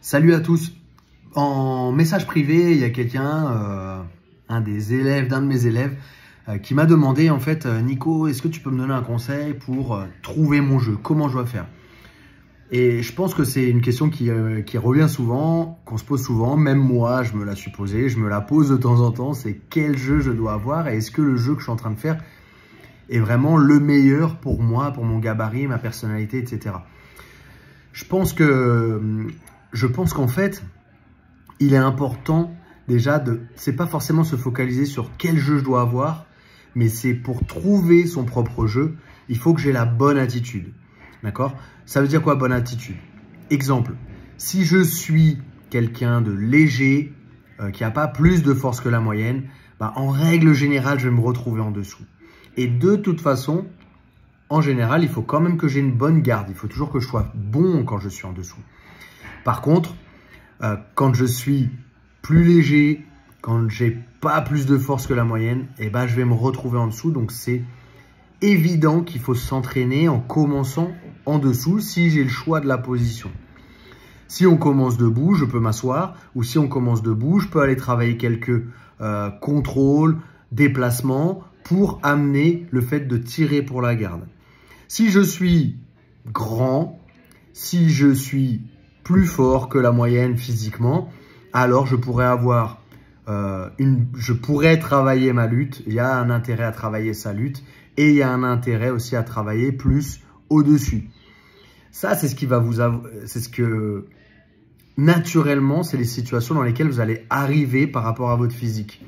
Salut à tous. En message privé, il y a quelqu'un, un de mes élèves, qui m'a demandé en fait, Nico, est-ce que tu peux me donner un conseil pour trouver mon jeu? Comment je dois faire? Et je pense que c'est une question qui revient souvent, qu'on se pose souvent. Même moi, je me la suis posée, je me la pose de temps en temps. C'est quel jeu je dois avoir et est-ce que le jeu que je suis en train de faire est vraiment le meilleur pour moi, pour mon gabarit, ma personnalité, etc. Je pense qu'en fait, il est important déjà c'est pas forcément se focaliser sur quel jeu je dois avoir, mais c'est pour trouver son propre jeu, il faut que j'ai la bonne attitude. D'accord? Ça veut dire quoi, bonne attitude? Exemple, si je suis quelqu'un de léger, qui n'a pas plus de force que la moyenne, bah, en règle générale, je vais me retrouver en dessous. Et de toute façon, en général, il faut quand même que j'ai une bonne garde. Il faut toujours que je sois bon quand je suis en dessous. Par contre, quand je suis plus léger, quand j'ai pas plus de force que la moyenne, eh ben, je vais me retrouver en dessous. Donc, c'est évident qu'il faut s'entraîner en commençant en dessous si j'ai le choix de la position. Si on commence debout, je peux m'asseoir. Ou si on commence debout, je peux aller travailler quelques contrôles, déplacements pour amener le fait de tirer pour la garde. Si je suis grand, si je suis plus fort que la moyenne physiquement, alors je pourrais avoir je pourrais travailler ma lutte. Il y a un intérêt à travailler sa lutte et il y a un intérêt aussi à travailler plus au-dessus. Ça, c'est ce qui va naturellement, c'est les situations dans lesquelles vous allez arriver par rapport à votre physique.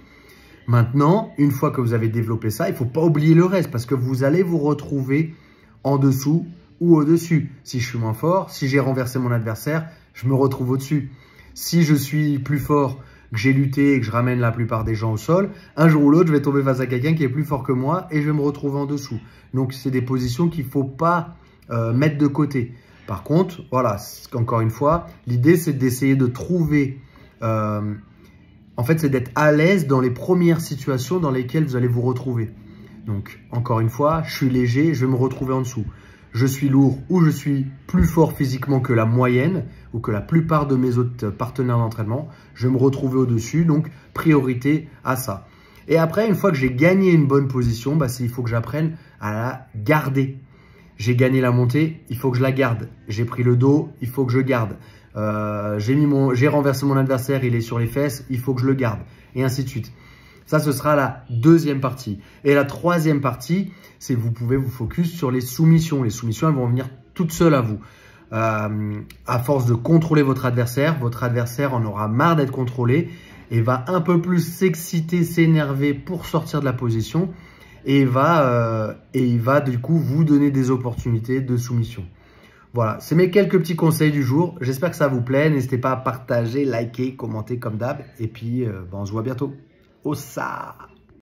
Maintenant, une fois que vous avez développé ça, il ne faut pas oublier le reste parce que vous allez vous retrouver en dessous ou au-dessus. Si je suis moins fort, si j'ai renversé mon adversaire, je me retrouve au-dessus. Si je suis plus fort, que j'ai lutté et que je ramène la plupart des gens au sol, un jour ou l'autre, je vais tomber face à quelqu'un qui est plus fort que moi et je vais me retrouver en dessous. Donc, c'est des positions qu'il ne faut pas mettre de côté. Par contre, voilà, encore une fois, l'idée, c'est d'essayer de trouver... en fait, c'est d'être à l'aise dans les premières situations dans lesquelles vous allez vous retrouver. Donc, encore une fois, je suis léger, je vais me retrouver en dessous. Je suis lourd ou je suis plus fort physiquement que la moyenne ou que la plupart de mes autres partenaires d'entraînement, je vais me retrouver au-dessus. Donc, priorité à ça. Et après, une fois que j'ai gagné une bonne position, bah, il faut que j'apprenne à la garder. J'ai gagné la montée, il faut que je la garde. J'ai pris le dos, il faut que je garde. J'ai renversé mon adversaire, il est sur les fesses, il faut que je le garde. Et ainsi de suite. Ça, ce sera la deuxième partie. Et la troisième partie, c'est que vous pouvez vous focus sur les soumissions. Les soumissions, elles vont venir toutes seules à vous. À force de contrôler votre adversaire en aura marre d'être contrôlé et va un peu plus s'exciter, s'énerver pour sortir de la position. Et il va du coup vous donner des opportunités de soumission. Voilà, c'est mes quelques petits conseils du jour. J'espère que ça vous plaît. N'hésitez pas à partager, liker, commenter comme d'hab. Et puis, on se voit bientôt. Ossa!